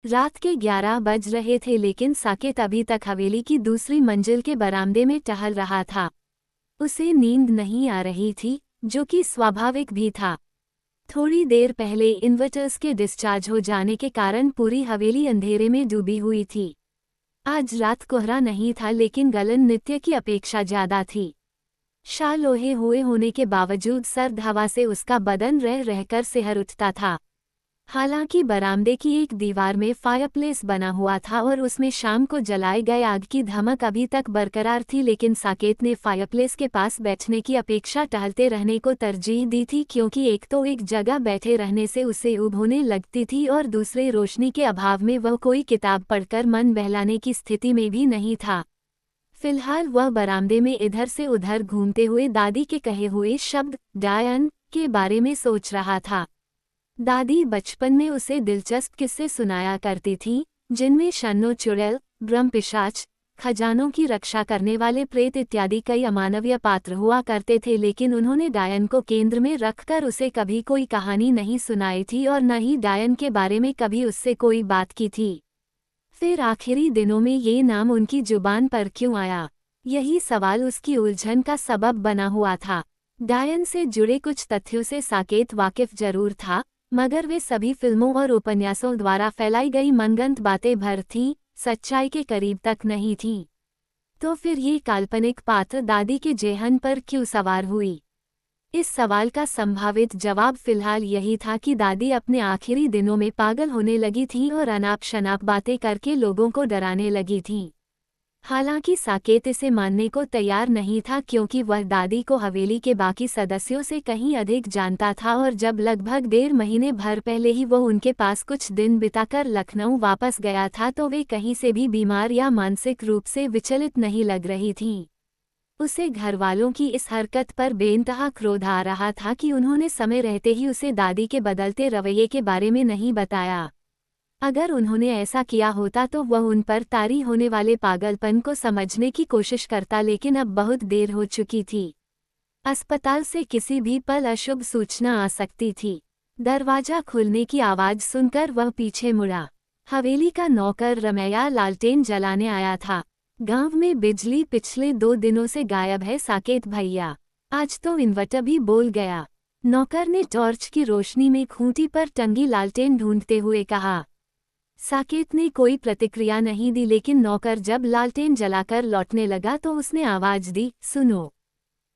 रात के 11 बज रहे थे लेकिन साकेत अभी तक हवेली की दूसरी मंजिल के बरामदे में टहल रहा था। उसे नींद नहीं आ रही थी, जो कि स्वाभाविक भी था। थोड़ी देर पहले इन्वर्टर्स के डिस्चार्ज हो जाने के कारण पूरी हवेली अंधेरे में डूबी हुई थी। आज रात कोहरा नहीं था लेकिन गलन नित्य की अपेक्षा ज्यादा थी। शाल लोहे हुए होने के बावजूद सर्द हवा से उसका बदन रह रहकर सिहर उठता था। हालांकि बरामदे की एक दीवार में फायरप्लेस बना हुआ था और उसमें शाम को जलाए गए आग की धमक अभी तक बरकरार थी, लेकिन साकेत ने फायरप्लेस के पास बैठने की अपेक्षा टहलते रहने को तरजीह दी थी, क्योंकि एक तो एक जगह बैठे रहने से उसे ऊब होने लगती थी और दूसरे रोशनी के अभाव में वह कोई किताब पढ़कर मन बहलाने की स्थिति में भी नहीं था। फिलहाल वह बरामदे में इधर से उधर घूमते हुए दादी के कहे हुए शब्द डायन के बारे में सोच रहा था। दादी बचपन में उसे दिलचस्प किस्से सुनाया करती थीं, जिनमें शन्नो चुड़ैल, ब्रह्म पिशाच, खजानों की रक्षा करने वाले प्रेत इत्यादि कई अमानवीय पात्र हुआ करते थे, लेकिन उन्होंने डायन को केंद्र में रखकर उसे कभी कोई कहानी नहीं सुनाई थी और न ही डायन के बारे में कभी उससे कोई बात की थी। फिर आखिरी दिनों में ये नाम उनकी जुबान पर क्यों आया, यही सवाल उसकी उलझन का सबब बना हुआ था। डायन से जुड़े कुछ तथ्यों से साकेत वाकिफ जरूर था, मगर वे सभी फिल्मों और उपन्यासों द्वारा फैलाई गई मनगढ़ंत बातें भर थीं, सच्चाई के करीब तक नहीं थीं। तो फिर ये काल्पनिक पात्र दादी के जेहन पर क्यों सवार हुई? इस सवाल का संभावित जवाब फिलहाल यही था कि दादी अपने आखिरी दिनों में पागल होने लगी थीं और अनाप शनाप बातें करके लोगों को डराने लगी थीं। हालांकि साकेत इसे मानने को तैयार नहीं था, क्योंकि वह दादी को हवेली के बाकी सदस्यों से कहीं अधिक जानता था और जब लगभग 1.5 महीने भर पहले ही वो उनके पास कुछ दिन बिताकर लखनऊ वापस गया था, तो वे कहीं से भी बीमार या मानसिक रूप से विचलित नहीं लग रही थीं। उसे घरवालों की इस हरकत पर बेइंतहा क्रोध आ रहा था कि उन्होंने समय रहते ही उसे दादी के बदलते रवैये के बारे में नहीं बताया। अगर उन्होंने ऐसा किया होता तो वह उन पर तारी होने वाले पागलपन को समझने की कोशिश करता, लेकिन अब बहुत देर हो चुकी थी। अस्पताल से किसी भी पल अशुभ सूचना आ सकती थी। दरवाजा खुलने की आवाज सुनकर वह पीछे मुड़ा। हवेली का नौकर रमैया लालटेन जलाने आया था। गांव में बिजली पिछले 2 दिनों से गायब है साकेत भैया, आज तो इन्वर्टर भी बोल गया। नौकर ने टॉर्च की रोशनी में खूंटी पर टंगी लालटेन ढूंढते हुए कहा। साकेत ने कोई प्रतिक्रिया नहीं दी, लेकिन नौकर जब लालटेन जलाकर लौटने लगा तो उसने आवाज दी, सुनो।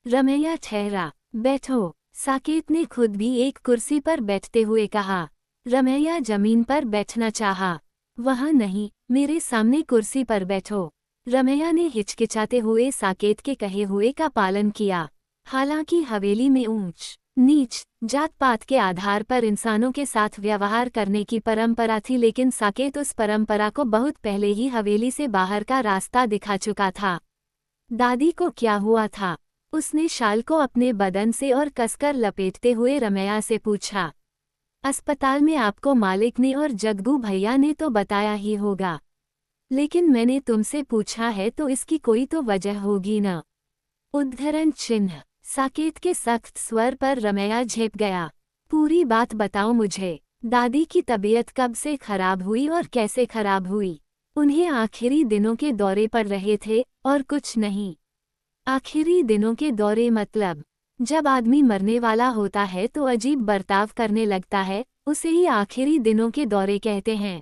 रमैया ठहरा। बैठो। साकेत ने खुद भी एक कुर्सी पर बैठते हुए कहा। रमैया जमीन पर बैठना चाहा। वहाँ नहीं, मेरे सामने कुर्सी पर बैठो। रमैया ने हिचकिचाते हुए साकेत के कहे हुए का पालन किया। हालांकि हवेली में ऊंच नीच, जात पात के आधार पर इंसानों के साथ व्यवहार करने की परंपरा थी, लेकिन साकेत उस परंपरा को बहुत पहले ही हवेली से बाहर का रास्ता दिखा चुका था। दादी को क्या हुआ था? उसने शाल को अपने बदन से और कसकर लपेटते हुए रमैया से पूछा। अस्पताल में आपको मालिक ने और जग्गू भैया ने तो बताया ही होगा, लेकिन मैंने तुमसे पूछा है तो इसकी कोई तो वजह होगी ना। उद्धरण चिन्ह। साकेत के सख्त स्वर पर रमैया झेप गया। पूरी बात बताओ मुझे। दादी की तबीयत कब से खराब हुई और कैसे खराब हुई? उन्हें आखिरी दिनों के दौरे पड़ रहे थे और कुछ नहीं। आखिरी दिनों के दौरे मतलब? जब आदमी मरने वाला होता है तो अजीब बर्ताव करने लगता है, उसे ही आखिरी दिनों के दौरे कहते हैं।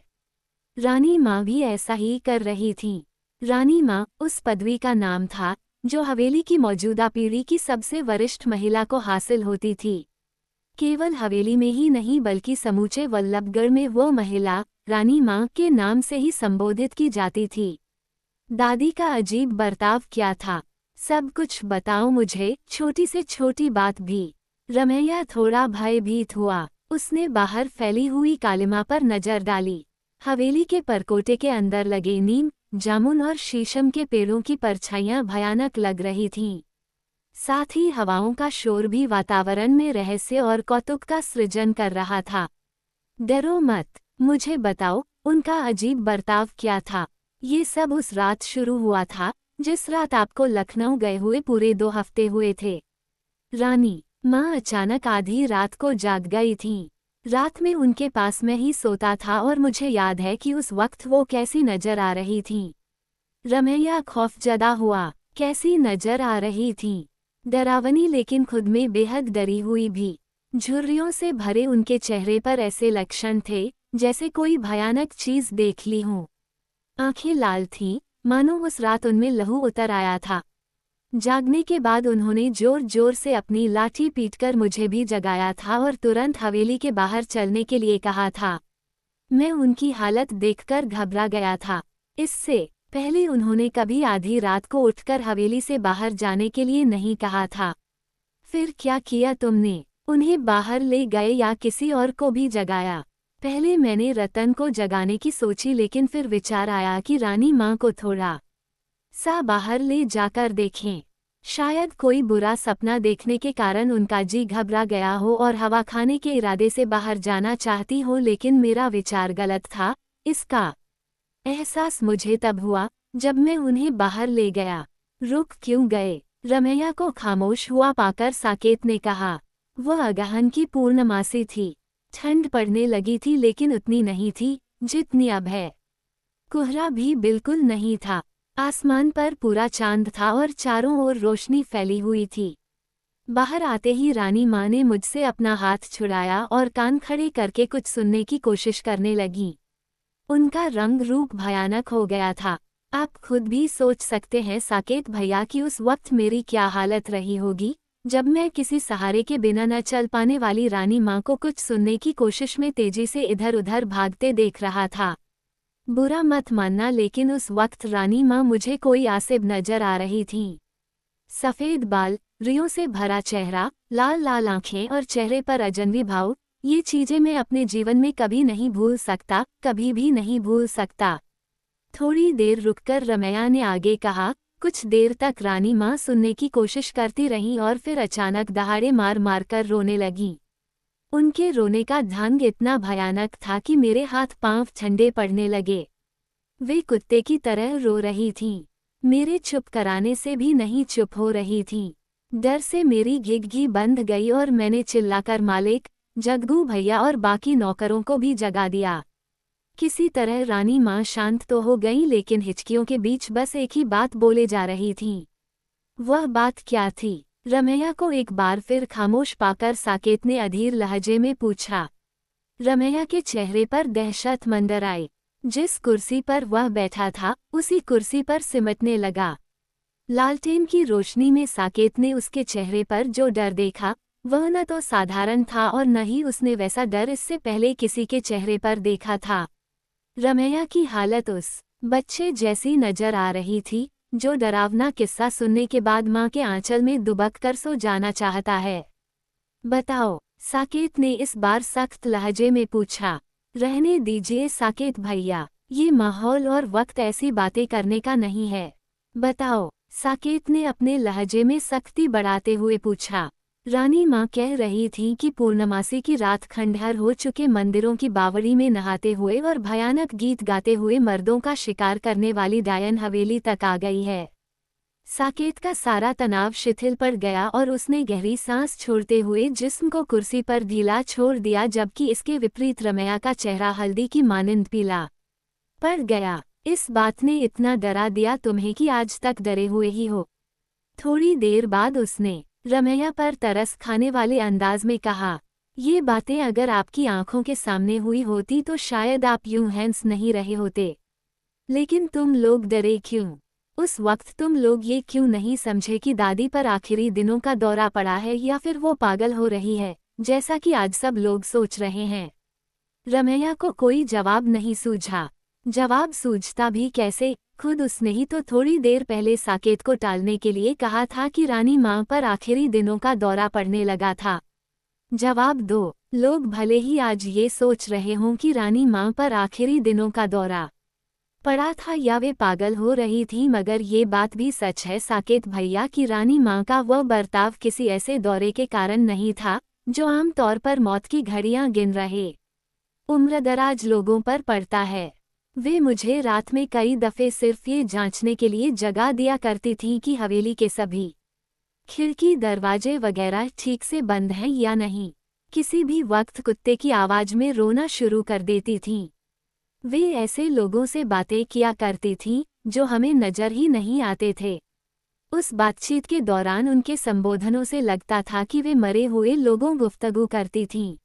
रानी माँ भी ऐसा ही कर रही थीं। रानी माँ उस पदवी का नाम था जो हवेली की मौजूदा पीढ़ी की सबसे वरिष्ठ महिला को हासिल होती थी। केवल हवेली में ही नहीं बल्कि समूचे वल्लभगढ़ में वो महिला रानी माँ के नाम से ही संबोधित की जाती थी। दादी का अजीब बर्ताव क्या था? सब कुछ बताओ मुझे, छोटी से छोटी बात भी। रमैया थोड़ा भयभीत हुआ। उसने बाहर फैली हुई कालिमा पर नजर डाली। हवेली के परकोटे के अंदर लगे नीम, जामुन और शीशम के पेड़ों की परछाइयां भयानक लग रही थीं। साथ ही हवाओं का शोर भी वातावरण में रहस्य और कौतुक का सृजन कर रहा था। डरो मत, मुझे बताओ, उनका अजीब बर्ताव क्या था? ये सब उस रात शुरू हुआ था जिस रात आपको लखनऊ गए हुए पूरे 2 हफ्ते हुए थे। रानी माँ अचानक आधी रात को जाग गई थीं। रात में उनके पास मैं ही सोता था और मुझे याद है कि उस वक्त वो कैसी नजर आ रही थी। रमैया खौफजदा हुआ। कैसी नजर आ रही थी? डरावनी, लेकिन खुद में बेहद डरी हुई भी। झुर्रियों से भरे उनके चेहरे पर ऐसे लक्षण थे जैसे कोई भयानक चीज देख ली हो। आंखें लाल थीं, मानो उस रात उनमें लहू उतर आया था। जागने के बाद उन्होंने जोर जोर से अपनी लाठी पीटकर मुझे भी जगाया था और तुरंत हवेली के बाहर चलने के लिए कहा था। मैं उनकी हालत देखकर घबरा गया था। इससे पहले उन्होंने कभी आधी रात को उठकर हवेली से बाहर जाने के लिए नहीं कहा था। फिर क्या किया तुमने? उन्हें बाहर ले गए या किसी और को भी जगाया? पहले मैंने रतन को जगाने की सोची, लेकिन फिर विचार आया कि रानी माँ को थोड़ा सा बाहर ले जाकर देखें। शायद कोई बुरा सपना देखने के कारण उनका जी घबरा गया हो और हवा खाने के इरादे से बाहर जाना चाहती हो, लेकिन मेरा विचार गलत था। इसका एहसास मुझे तब हुआ जब मैं उन्हें बाहर ले गया। रुक क्यों गए? रमैया को खामोश हुआ पाकर साकेत ने कहा। वह अगहन की पूर्णमासी थी। ठंड पड़ने लगी थी, लेकिन उतनी नहीं थी जितनी अब है। कोहरा भी बिल्कुल नहीं था। आसमान पर पूरा चांद था और चारों ओर रोशनी फैली हुई थी। बाहर आते ही रानी माँ ने मुझसे अपना हाथ छुड़ाया और कान खड़े करके कुछ सुनने की कोशिश करने लगी। उनका रंग रूप भयानक हो गया था। आप खुद भी सोच सकते हैं साकेत भैया कि उस वक्त मेरी क्या हालत रही होगी, जब मैं किसी सहारे के बिना न चल पाने वाली रानी माँ को कुछ सुनने की कोशिश में तेजी से इधर उधर भागते देख रहा था। बुरा मत मानना, लेकिन उस वक्त रानी माँ मुझे कोई आसिब नजर आ रही थीं। सफ़ेद बाल, रियों से भरा चेहरा, लाल लाल आंखें और चेहरे पर अजनबी भाव, ये चीजें मैं अपने जीवन में कभी नहीं भूल सकता, कभी भी नहीं भूल सकता। थोड़ी देर रुककर रमैया ने आगे कहा। कुछ देर तक रानी माँ सुनने की कोशिश करती रहीं और फिर अचानक दहाड़े मार मार कर रोने लगीं। उनके रोने का ढंग इतना भयानक था कि मेरे हाथ पांव ठंडे पड़ने लगे। वे कुत्ते की तरह रो रही थीं। मेरे चुप कराने से भी नहीं चुप हो रही थीं। डर से मेरी घिघी बंद गई और मैंने चिल्लाकर मालिक, जग्गू भैया और बाकी नौकरों को भी जगा दिया। किसी तरह रानी माँ शांत तो हो गई, लेकिन हिचकियों के बीच बस एक ही बात बोले जा रही थीं। वह बात क्या थी? रमैया को एक बार फिर खामोश पाकर साकेत ने अधीर लहजे में पूछा। रमैया के चेहरे पर दहशत मंडर आई। जिस कुर्सी पर वह बैठा था उसी कुर्सी पर सिमटने लगा। लालटेन की रोशनी में साकेत ने उसके चेहरे पर जो डर देखा, वह न तो साधारण था और न ही उसने वैसा डर इससे पहले किसी के चेहरे पर देखा था। रमैया की हालत उस बच्चे जैसी नजर आ रही थी जो डरावना किस्सा सुनने के बाद माँ के आंचल में दुबक कर सो जाना चाहता है। बताओ, साकेत ने इस बार सख्त लहजे में पूछा। रहने दीजिए साकेत भैया, ये माहौल और वक्त ऐसी बातें करने का नहीं है। बताओ, साकेत ने अपने लहजे में सख्ती बढ़ाते हुए पूछा। रानी माँ कह रही थी कि पूर्णमासी की रात खंडहर हो चुके मंदिरों की बावड़ी में नहाते हुए और भयानक गीत गाते हुए मर्दों का शिकार करने वाली डायन हवेली तक आ गई है। साकेत का सारा तनाव शिथिल पड़ गया और उसने गहरी सांस छोड़ते हुए जिस्म को कुर्सी पर ढीला छोड़ दिया, जबकि इसके विपरीत रमैया का चेहरा हल्दी की मानिंद पीला पड़ गया। इस बात ने इतना डरा दिया तुम्हें कि आज तक डरे हुए ही हो। थोड़ी देर बाद उसने रमैया पर तरस खाने वाले अंदाज में कहा। ये बातें अगर आपकी आंखों के सामने हुई होती तो शायद आप यूं हंस नहीं रहे होते। लेकिन तुम लोग डरे क्यों? उस वक्त तुम लोग ये क्यों नहीं समझे कि दादी पर आखिरी दिनों का दौरा पड़ा है या फिर वो पागल हो रही है, जैसा कि आज सब लोग सोच रहे हैं? रमैया को कोई जवाब नहीं सूझा। जवाब सूझता भी कैसे? खुद उसने ही तो थोड़ी देर पहले साकेत को टालने के लिए कहा था कि रानी माँ पर आखिरी दिनों का दौरा पड़ने लगा था। जवाब दो। लोग भले ही आज ये सोच रहे हों कि रानी माँ पर आखिरी दिनों का दौरा पड़ा था या वे पागल हो रही थी, मगर ये बात भी सच है साकेत भैया कि रानी माँ का वह बर्ताव किसी ऐसे दौरे के कारण नहीं था जो आम तौर पर मौत की घड़ियां गिन रहे उम्रदराज लोगों पर पड़ता है। वे मुझे रात में कई दफे सिर्फ ये जांचने के लिए जगा दिया करती थीं कि हवेली के सभी खिड़की दरवाजे वगैरह ठीक से बंद हैं या नहीं। किसी भी वक्त कुत्ते की आवाज में रोना शुरू कर देती थीं। वे ऐसे लोगों से बातें किया करती थीं जो हमें नजर ही नहीं आते थे। उस बातचीत के दौरान उनके संबोधनों से लगता था कि वे मरे हुए लोगों गुफ्तगू करती थीं।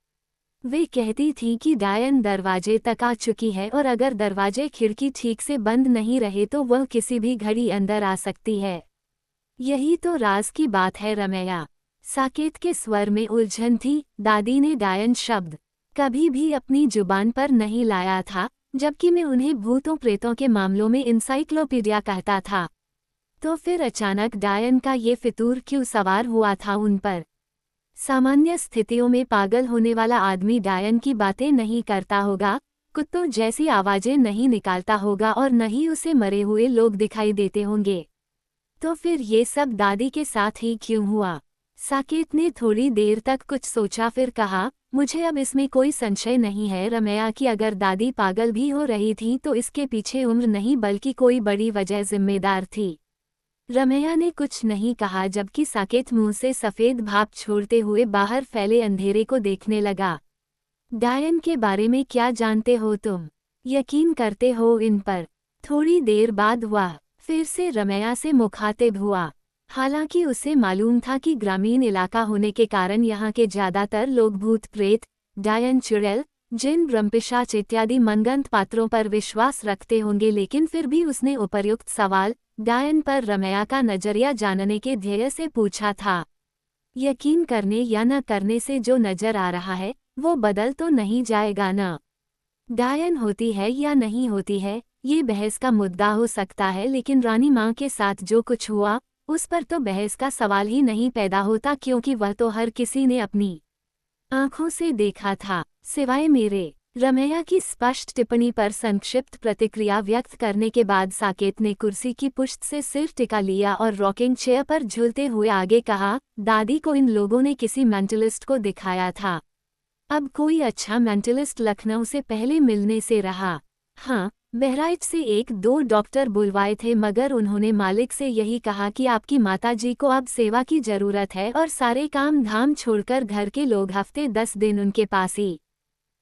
वे कहती थीं कि डायन दरवाजे तक आ चुकी है और अगर दरवाजे खिड़की ठीक से बंद नहीं रहे तो वह किसी भी घड़ी अंदर आ सकती है। यही तो राज की बात है रमैया। साकेत के स्वर में उलझन थी। दादी ने डायन शब्द कभी भी अपनी जुबान पर नहीं लाया था, जबकि मैं उन्हें भूतों प्रेतों के मामलों में इंसाइक्लोपीडिया कहता था। तो फिर अचानक डायन का ये फितूर क्यों सवार हुआ था उन पर? सामान्य स्थितियों में पागल होने वाला आदमी डायन की बातें नहीं करता होगा, कुत्तों जैसी आवाजें नहीं निकालता होगा और न ही उसे मरे हुए लोग दिखाई देते होंगे। तो फिर ये सब दादी के साथ ही क्यों हुआ? साकेत ने थोड़ी देर तक कुछ सोचा, फिर कहा, मुझे अब इसमें कोई संशय नहीं है रमैया कि अगर दादी पागल भी हो रही थी तो इसके पीछे उम्र नहीं बल्कि कोई बड़ी वजह जिम्मेदार थी। रमैया ने कुछ नहीं कहा, जबकि साकेत मुंह से सफेद भाप छोड़ते हुए बाहर फैले अंधेरे को देखने लगा। डायन के बारे में क्या जानते हो तुम? यकीन करते हो इन पर? थोड़ी देर बाद वह फिर से रमैया से मुखातिब हुआ। हालांकि उसे मालूम था कि ग्रामीण इलाका होने के कारण यहाँ के ज्यादातर लोग भूत प्रेत, डायन, चुड़ैल, जिन, ब्रह्मपिशाच इत्यादि मनगंत पात्रों पर विश्वास रखते होंगे, लेकिन फिर भी उसने उपर्युक्त सवाल डायन पर रमैया का नजरिया जानने के ध्येय से पूछा था। यकीन करने या न करने से जो नजर आ रहा है वो बदल तो नहीं जाएगा न? डायन होती है या नहीं होती है ये बहस का मुद्दा हो सकता है, लेकिन रानी माँ के साथ जो कुछ हुआ उस पर तो बहस का सवाल ही नहीं पैदा होता, क्योंकि वह तो हर किसी ने अपनी आंखों से देखा था, सिवाय मेरे। रमैया की स्पष्ट टिप्पणी पर संक्षिप्त प्रतिक्रिया व्यक्त करने के बाद साकेत ने कुर्सी की पुश्त से सिर टिका लिया और रॉकिंग चेयर पर झूलते हुए आगे कहा, दादी को इन लोगों ने किसी मेंटलिस्ट को दिखाया था। अब कोई अच्छा मेंटलिस्ट लखनऊ से पहले मिलने से रहा। हाँ, बहराइच से 1-2 डॉक्टर बुलवाए थे, मगर उन्होंने मालिक से यही कहा कि आपकी माताजी को अब सेवा की जरूरत है और सारे काम धाम छोड़कर घर के लोग हफ्ते 10 दिन उनके पास ही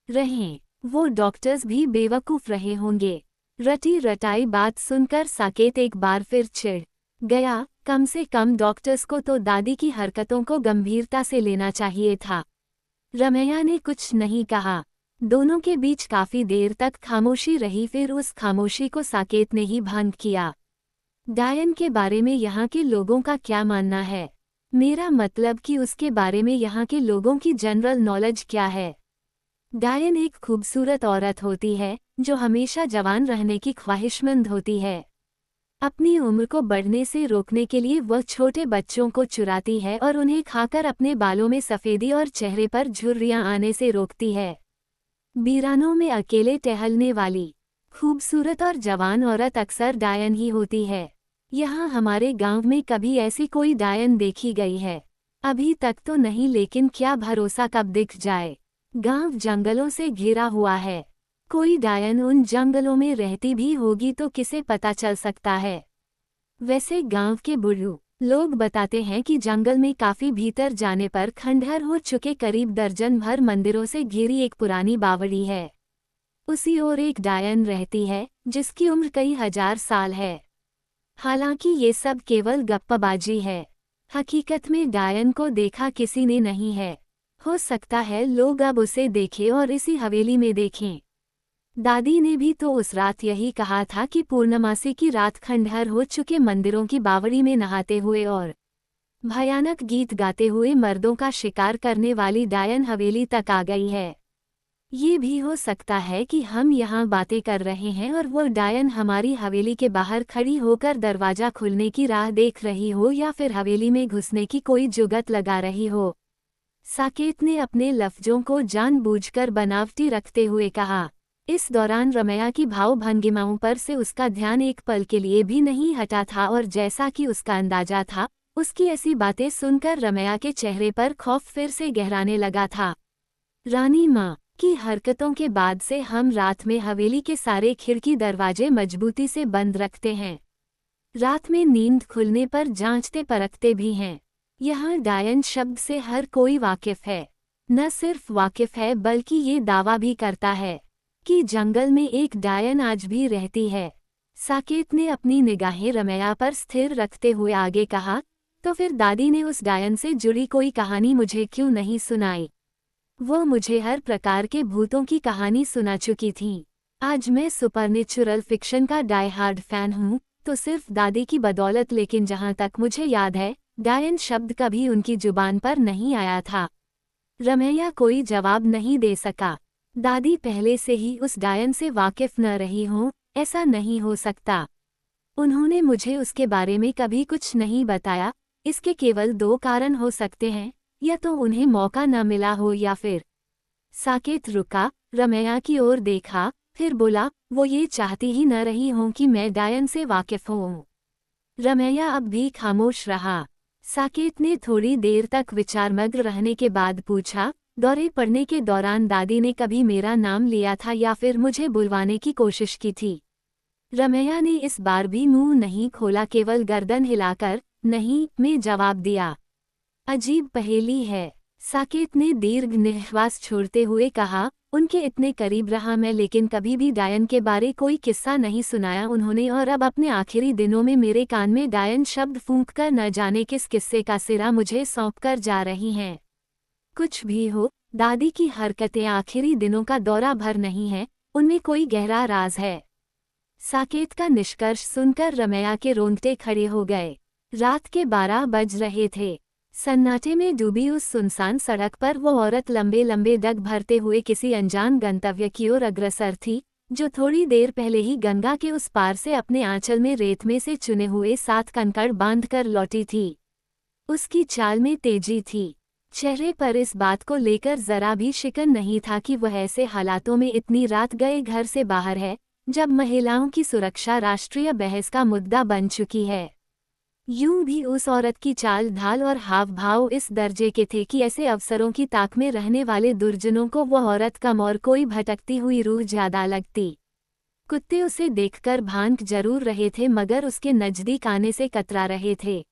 रहें। वो डॉक्टर्स भी बेवकूफ रहे होंगे। रटी रटाई बात सुनकर साकेत एक बार फिर चिढ़ गया। कम से कम डॉक्टर्स को तो दादी की हरकतों को गंभीरता से लेना चाहिए था। रमैया ने कुछ नहीं कहा। दोनों के बीच काफी देर तक खामोशी रही, फिर उस खामोशी को साकेत ने ही भंग किया। डायन के बारे में यहाँ के लोगों का क्या मानना है? मेरा मतलब कि उसके बारे में यहाँ के लोगों की जनरल नॉलेज क्या है? डायन एक खूबसूरत औरत होती है जो हमेशा जवान रहने की ख्वाहिशमंद होती है। अपनी उम्र को बढ़ने से रोकने के लिए वह छोटे बच्चों को चुराती है और उन्हें खाकर अपने बालों में सफेदी और चेहरे पर झुर्रियां आने से रोकती है। बीरानों में अकेले टहलने वाली खूबसूरत और जवान औरत अक्सर डायन ही होती है। यहाँ हमारे गांव में कभी ऐसी कोई डायन देखी गई है? अभी तक तो नहीं, लेकिन क्या भरोसा कब दिख जाए। गांव जंगलों से घिरा हुआ है। कोई डायन उन जंगलों में रहती भी होगी तो किसे पता चल सकता है। वैसे गांव के बुढ़ू लोग बताते हैं कि जंगल में काफी भीतर जाने पर खंडहर हो चुके करीब दर्जन भर मंदिरों से घिरी एक पुरानी बावड़ी है। उसी ओर एक डायन रहती है जिसकी उम्र कई हजार साल है। हालांकि ये सब केवल गप्पाबाजी है। हकीकत में डायन को देखा किसी ने नहीं है। हो सकता है लोग अब उसे देखें और इसी हवेली में देखें। दादी ने भी तो उस रात यही कहा था कि पूर्णमासी की रात खंडहर हो चुके मंदिरों की बावड़ी में नहाते हुए और भयानक गीत गाते हुए मर्दों का शिकार करने वाली डायन हवेली तक आ गई है। ये भी हो सकता है कि हम यहाँ बातें कर रहे हैं और वो डायन हमारी हवेली के बाहर खड़ी होकर दरवाजा खुलने की राह देख रही हो, या फिर हवेली में घुसने की कोई जुगत लगा रही हो। साकेत ने अपने लफ्जों को जानबूझकर बनावटी रखते हुए कहा। इस दौरान रमैया की भाव भंगिमाओं पर से उसका ध्यान एक पल के लिए भी नहीं हटा था, और जैसा कि उसका अंदाजा था, उसकी ऐसी बातें सुनकर रमैया के चेहरे पर खौफ फिर से गहराने लगा था। रानी माँ की हरकतों के बाद से हम रात में हवेली के सारे खिड़की दरवाजे मजबूती से बंद रखते हैं। रात में नींद खुलने पर जांचते परखते भी हैं। यहाँ डायन शब्द से हर कोई वाकिफ है। न सिर्फ वाकिफ है बल्कि ये दावा भी करता है कि जंगल में एक डायन आज भी रहती है। साकेत ने अपनी निगाहें रमैया पर स्थिर रखते हुए आगे कहा, तो फिर दादी ने उस डायन से जुड़ी कोई कहानी मुझे क्यों नहीं सुनाई? वो मुझे हर प्रकार के भूतों की कहानी सुना चुकी थी। आज मैं सुपरनेचुरल फिक्शन का डाई हार्ड फैन हूँ, तो सिर्फ दादी की बदौलत, लेकिन जहाँ तक मुझे याद है डायन शब्द कभी उनकी जुबान पर नहीं आया था। रमैया कोई जवाब नहीं दे सका। दादी पहले से ही उस डायन से वाकिफ न रही हों, ऐसा नहीं हो सकता। उन्होंने मुझे उसके बारे में कभी कुछ नहीं बताया। इसके केवल दो कारण हो सकते हैं, या तो उन्हें मौका न मिला हो या फिर। साकेत रुका, रमैया की ओर देखा, फिर बोला, वो ये चाहती ही न रही हों कि मैं डायन से वाकिफ हूँ। रमैया अब भी खामोश रहा। साकेत ने थोड़ी देर तक विचारमग्न रहने के बाद पूछा, दौरे पड़ने के दौरान दादी ने कभी मेरा नाम लिया था या फिर मुझे बुलवाने की कोशिश की थी? रमैया ने इस बार भी मुंह नहीं खोला, केवल गर्दन हिलाकर नहीं में जवाब दिया। अजीब पहेली है, साकेत ने दीर्घ निश्वास छोड़ते हुए कहा। उनके इतने करीब रहा मैं, लेकिन कभी भी डायन के बारे कोई किस्सा नहीं सुनाया उन्होंने, और अब अपने आखिरी दिनों में मेरे कान में डायन शब्द फूंककर न जाने किस किस्से का सिरा मुझे सौंपकर जा रही हैं। कुछ भी हो, दादी की हरकतें आखिरी दिनों का दौरा भर नहीं है, उनमें कोई गहरा राज है। साकेत का निष्कर्ष सुनकर रमैया के रोंगटे खड़े हो गए। रात के 12 बज रहे थे। सन्नाटे में डूबी उस सुनसान सड़क पर वो औरत लंबे लंबे डग भरते हुए किसी अनजान गंतव्य की ओर अग्रसर थी, जो थोड़ी देर पहले ही गंगा के उस पार से अपने आंचल में रेत में से चुने हुए 7 कंकड़ बांधकर लौटी थी। उसकी चाल में तेजी थी, चेहरे पर इस बात को लेकर जरा भी शिकन नहीं था कि वह ऐसे हालातों में इतनी रात गए घर से बाहर है, जब महिलाओं की सुरक्षा राष्ट्रीय बहस का मुद्दा बन चुकी है। यूं भी उस औरत की चाल ढाल और हाव भाव इस दर्जे के थे कि ऐसे अवसरों की ताक में रहने वाले दुर्जनों को वह औरत कम और कोई भटकती हुई रूह ज्यादा लगती। कुत्ते उसे देखकर भांक जरूर रहे थे, मगर उसके नजदीक आने से कतरा रहे थे।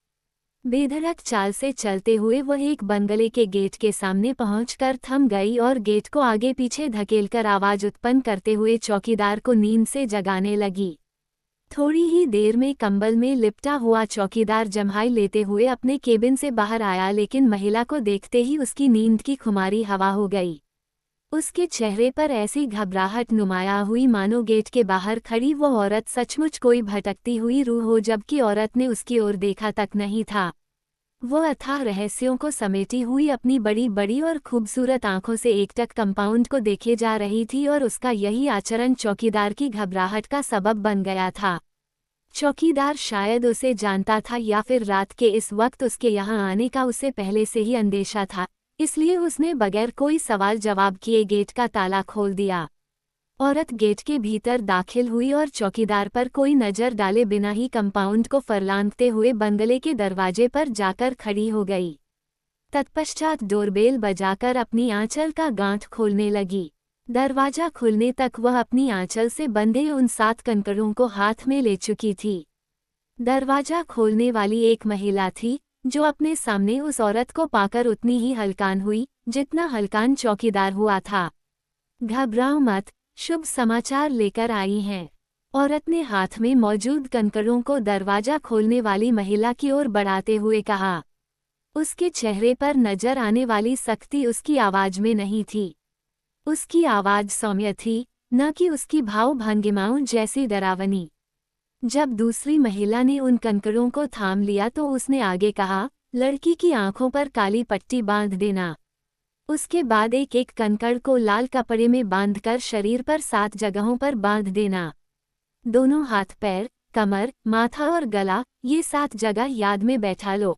बेधड़क चाल से चलते हुए वह एक बंगले के गेट के सामने पहुंचकर थम गई और गेट को आगे पीछे धकेलकर आवाज उत्पन्न करते हुए चौकीदार को नींद से जगाने लगी। थोड़ी ही देर में कंबल में लिपटा हुआ चौकीदार जम्हाई लेते हुए अपने केबिन से बाहर आया, लेकिन महिला को देखते ही उसकी नींद की खुमारी हवा हो गई। उसके चेहरे पर ऐसी घबराहट नुमाया हुई मानो गेट के बाहर खड़ी वो औरत सचमुच कोई भटकती हुई रूह हो, जबकि औरत ने उसकी ओर देखा तक नहीं था। वो अथाह रहस्यों को समेटी हुई अपनी बड़ी बड़ी और खूबसूरत आंखों से एकटक कंपाउंड को देखे जा रही थी, और उसका यही आचरण चौकीदार की घबराहट का सबब बन गया था। चौकीदार शायद उसे जानता था, या फिर रात के इस वक्त उसके यहाँ आने का उसे पहले से ही अंदेशा था, इसलिए उसने बगैर कोई सवाल जवाब किए गेट का ताला खोल दिया। औरत गेट के भीतर दाखिल हुई और चौकीदार पर कोई नज़र डाले बिना ही कंपाउंड को फरलांगते हुए बंगले के दरवाजे पर जाकर खड़ी हो गई। तत्पश्चात डोरबेल बजाकर अपनी आंचल का गांठ खोलने लगी। दरवाजा खुलने तक वह अपनी आंचल से बंधे उन 7 कंकड़ों को हाथ में ले चुकी थी। दरवाजा खोलने वाली एक महिला थी, जो अपने सामने उस औरत को पाकर उतनी ही हलकान हुई जितना हलकान चौकीदार हुआ था। घबराओ मत, शुभ समाचार लेकर आई हैं। औरत ने हाथ में मौजूद कंकड़ों को दरवाजा खोलने वाली महिला की ओर बढ़ाते हुए कहा। उसके चेहरे पर नजर आने वाली सख्ती उसकी आवाज में नहीं थी। उसकी आवाज सौम्य थी, न कि उसकी भाव भंगिमाओं जैसी डरावनी। जब दूसरी महिला ने उन कंकड़ों को थाम लिया तो उसने आगे कहा, लड़की की आंखों पर काली पट्टी बांध देना। उसके बाद एक एक कंकड़ को लाल कपड़े में बांधकर शरीर पर 7 जगहों पर बांध देना। दोनों हाथ, पैर, कमर, माथा और गला, ये 7 जगह याद में बैठा लो।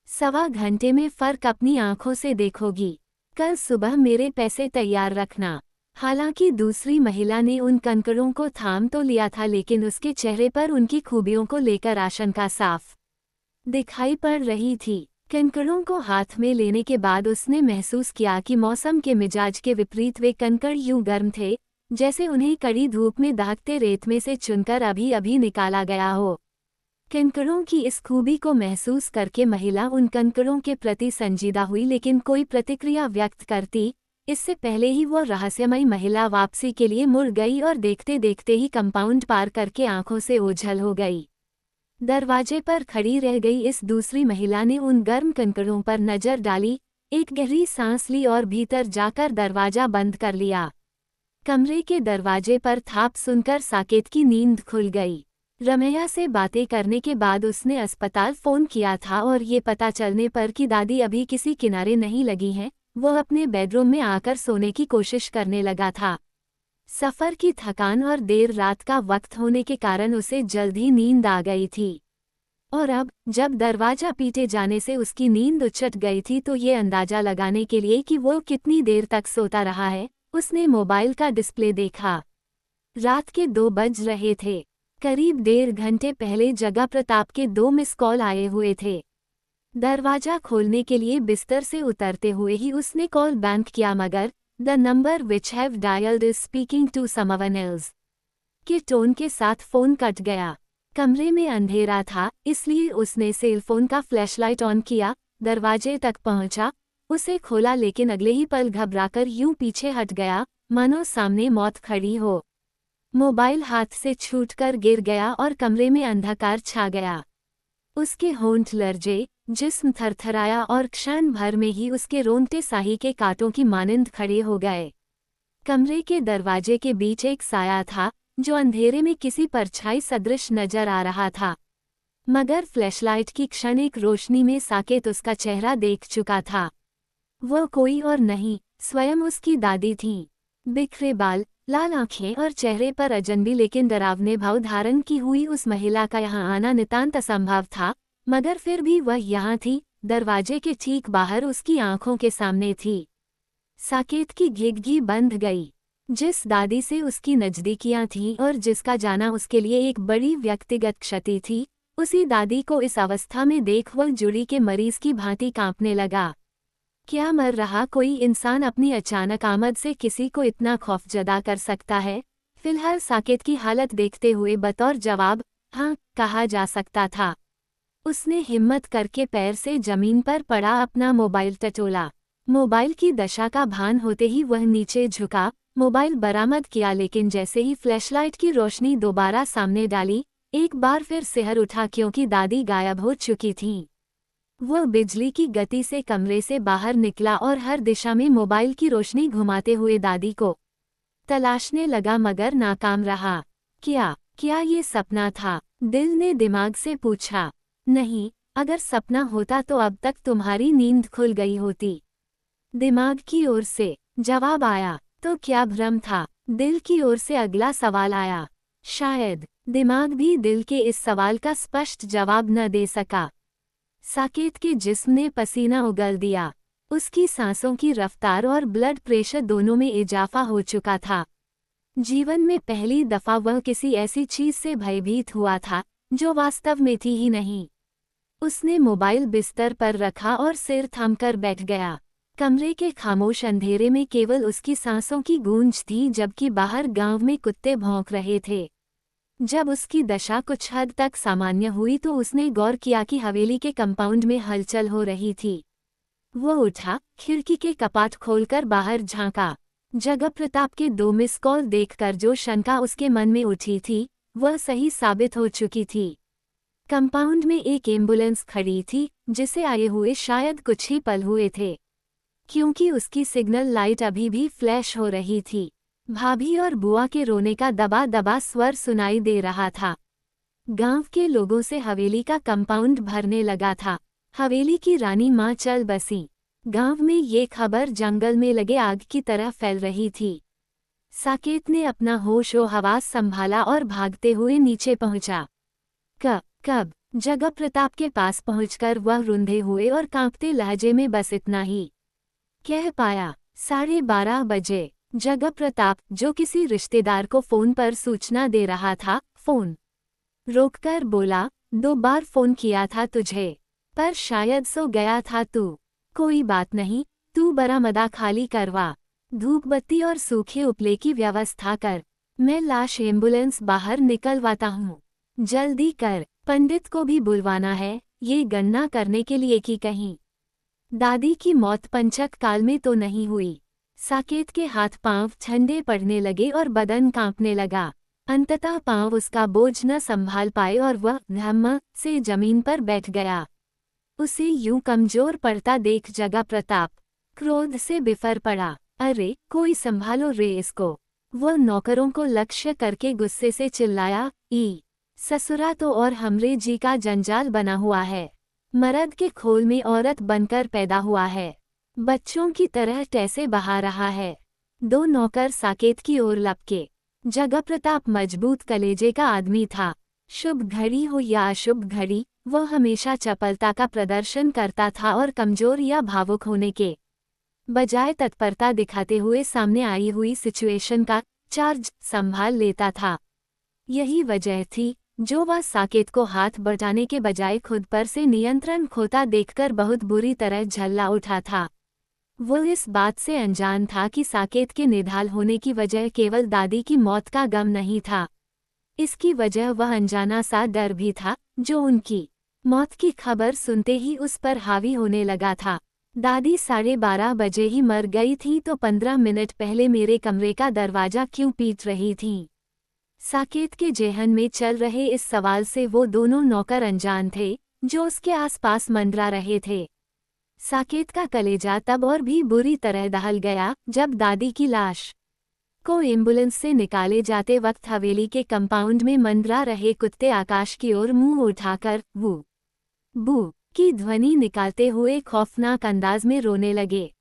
1.25 घंटे में फर्क अपनी आंखों से देखोगी। कल सुबह मेरे पैसे तैयार रखना। हालांकि दूसरी महिला ने उन कंकड़ों को थाम तो लिया था, लेकिन उसके चेहरे पर उनकी खूबियों को लेकर आशंका साफ दिखाई पड़ रही थी। कंकड़ों को हाथ में लेने के बाद उसने महसूस किया कि मौसम के मिजाज के विपरीत वे कंकड़ यूं गर्म थे, जैसे उन्हें कड़ी धूप में दहकते रेत में से चुनकर अभी अभी निकाला गया हो। कंकड़ों की इस खूबी को महसूस करके महिला उन कंकड़ों के प्रति संजीदा हुई, लेकिन कोई प्रतिक्रिया व्यक्त करती इससे पहले ही वो रहस्यमयी महिला वापसी के लिए मुड़ गई और देखते देखते ही कंपाउंड पार करके आंखों से ओझल हो गई। दरवाजे पर खड़ी रह गई इस दूसरी महिला ने उन गर्म कंकड़ों पर नजर डाली, एक गहरी सांस ली और भीतर जाकर दरवाजा बंद कर लिया। कमरे के दरवाजे पर थाप सुनकर साकेत की नींद खुल गई। रमैया से बातें करने के बाद उसने अस्पताल फ़ोन किया था और ये पता चलने पर कि दादी अभी किसी किनारे नहीं लगी हैं, वो अपने बेडरूम में आकर सोने की कोशिश करने लगा था। सफ़र की थकान और देर रात का वक्त होने के कारण उसे जल्द ही नींद आ गई थी, और अब जब दरवाजा पीटे जाने से उसकी नींद उचट गई थी तो ये अंदाजा लगाने के लिए कि वो कितनी देर तक सोता रहा है, उसने मोबाइल का डिस्प्ले देखा। रात के 2 बज रहे थे। करीब 1.5 घंटे पहले जगा प्रताप के 2 मिस कॉल आए हुए थे। दरवाजा खोलने के लिए बिस्तर से उतरते हुए ही उसने कॉल बैंक किया, मगर the number which have dialled is speaking to someone else के टोन के साथ फ़ोन कट गया। कमरे में अंधेरा था, इसलिए उसने सेलफोन का फ्लैशलाइट ऑन किया, दरवाजे तक पहुंचा, उसे खोला, लेकिन अगले ही पल घबराकर यूं पीछे हट गया मानो सामने मौत खड़ी हो। मोबाइल हाथ से छूटकर गिर गया और कमरे में अंधकार छा गया। उसके होंठ लरजे, जिस्म थरथराया और क्षण भर में ही उसके रोंगटे साही के कांटों की मानिंद खड़े हो गए। कमरे के दरवाजे के बीच एक साया था जो अंधेरे में किसी परछाई सदृश नजर आ रहा था, मगर फ्लैशलाइट की क्षणिक रोशनी में साकेत उसका चेहरा देख चुका था। वो कोई और नहीं, स्वयं उसकी दादी थीं। बिखरे बाल, लाल आंखें और चेहरे पर अजनबी लेकिन डरावने भाव धारण की हुई उस महिला का यहाँ आना नितांत असंभव था, मगर फिर भी वह यहाँ थी, दरवाजे के ठीक बाहर उसकी आंखों के सामने थी। साकेत की घिघी बंध गई। जिस दादी से उसकी नज़दीकियां थीं और जिसका जाना उसके लिए एक बड़ी व्यक्तिगत क्षति थी, उसी दादी को इस अवस्था में देख वह जुड़ी के मरीज की भांति कांपने लगा। क्या मर रहा कोई इंसान अपनी अचानक आमद से किसी को इतना खौफजदा कर सकता है? फिलहाल साकेत की हालत देखते हुए बतौर जवाब हाँ कहा जा सकता था। उसने हिम्मत करके पैर से जमीन पर पड़ा अपना मोबाइल टटोला। मोबाइल की दशा का भान होते ही वह नीचे झुका, मोबाइल बरामद किया, लेकिन जैसे ही फ्लैशलाइट की रोशनी दोबारा सामने डाली, एक बार फिर सिहर उठा क्योंकि दादी गायब हो चुकी थीं। वह बिजली की गति से कमरे से बाहर निकला और हर दिशा में मोबाइल की रोशनी घुमाते हुए दादी को तलाशने लगा, मगर नाकाम रहा। क्या ये सपना था? दिल ने दिमाग से पूछा। नहीं, अगर सपना होता तो अब तक तुम्हारी नींद खुल गई होती। दिमाग की ओर से जवाब आया। तो क्या भ्रम था? दिल की ओर से अगला सवाल आया। शायद दिमाग भी दिल के इस सवाल का स्पष्ट जवाब न दे सका। साकेत के जिस्म ने पसीना उगल दिया। उसकी सांसों की रफ्तार और ब्लड प्रेशर दोनों में इजाफा हो चुका था। जीवन में पहली दफा वह किसी ऐसी चीज से भयभीत हुआ था जो वास्तव में थी ही नहीं। उसने मोबाइल बिस्तर पर रखा और सिर थामकर बैठ गया। कमरे के खामोश अंधेरे में केवल उसकी सांसों की गूंज थी, जबकि बाहर गांव में कुत्ते भौंक रहे थे। जब उसकी दशा कुछ हद तक सामान्य हुई तो उसने गौर किया कि हवेली के कंपाउंड में हलचल हो रही थी। वो उठा, खिड़की के कपाट खोलकर बाहर झांका। जगह प्रताप के 2 मिस कॉल देखकर जो शंका उसके मन में उठी थी, वह सही साबित हो चुकी थी। कंपाउंड में एक एम्बुलेंस खड़ी थी, जिसे आए हुए शायद कुछ ही पल हुए थे, क्योंकि उसकी सिग्नल लाइट अभी भी फ्लैश हो रही थी। भाभी और बुआ के रोने का दबा दबा स्वर सुनाई दे रहा था। गांव के लोगों से हवेली का कंपाउंड भरने लगा था। हवेली की रानी माँ चल बसी। गांव में ये खबर जंगल में लगे आग की तरह फैल रही थी। साकेत ने अपना होशो हवास संभाला और भागते हुए नीचे पहुंचा। कब जगह प्रताप के पास पहुंचकर वह रुंधे हुए और कांपते लहजे में बस इतना ही कह पाया। 12:30 बजे। जगह प्रताप, जो किसी रिश्तेदार को फोन पर सूचना दे रहा था, फोन रोककर बोला, 2 बार फोन किया था तुझे, पर शायद सो गया था तू। कोई बात नहीं, तू बरामदा खाली करवा, धूप बत्ती और सूखे उपले की व्यवस्था कर, मैं लाश एम्बुलेंस बाहर निकलवाता हूँ। जल्दी कर। पंडित को भी बुलवाना है, ये गणना करने के लिए कि कहीं दादी की मौत पंचक काल में तो नहीं हुई। साकेत के हाथ पांव ठंडे पड़ने लगे और बदन कांपने लगा। अंततः पांव उसका बोझ न संभाल पाए और वह धम्म से जमीन पर बैठ गया। उसे यूं कमजोर पड़ता देख जगा प्रताप क्रोध से बिफर पड़ा। अरे कोई संभालो रे इसको। वह नौकरों को लक्ष्य करके गुस्से से चिल्लाया, ई ससुरा तो और हमरे जी का जंजाल बना हुआ है। मर्द के खोल में औरत बनकर पैदा हुआ है, बच्चों की तरह टैसे बहा रहा है। दो नौकर साकेत की ओर लपके। जगा प्रताप मजबूत कलेजे का आदमी था। शुभ घड़ी हो या अशुभ घड़ी, वह हमेशा चपलता का प्रदर्शन करता था और कमजोर या भावुक होने के बजाय तत्परता दिखाते हुए सामने आई हुई सिचुएशन का चार्ज संभाल लेता था। यही वजह थी जो वह साकेत को हाथ बटाने के बजाय खुद पर से नियंत्रण खोता देखकर बहुत बुरी तरह झल्ला उठा था। वो इस बात से अनजान था कि साकेत के निढाल होने की वजह केवल दादी की मौत का गम नहीं था। इसकी वजह वह अनजाना सा डर भी था जो उनकी मौत की खबर सुनते ही उस पर हावी होने लगा था। दादी 12:30 बजे ही मर गई थी तो 15 मिनट पहले मेरे कमरे का दरवाजा क्यों पीट रही थी? साकेत के जेहन में चल रहे इस सवाल से वो दोनों नौकर अनजान थे जो उसके आसपास मंडरा रहे थे। साकेत का कलेजा तब और भी बुरी तरह दहल गया जब दादी की लाश को एम्बुलेंस से निकाले जाते वक्त हवेली के कंपाउंड में मंडरा रहे कुत्ते आकाश की ओर मुंह उठाकर वू बू की ध्वनि निकालते हुए खौफनाक अंदाज में रोने लगे।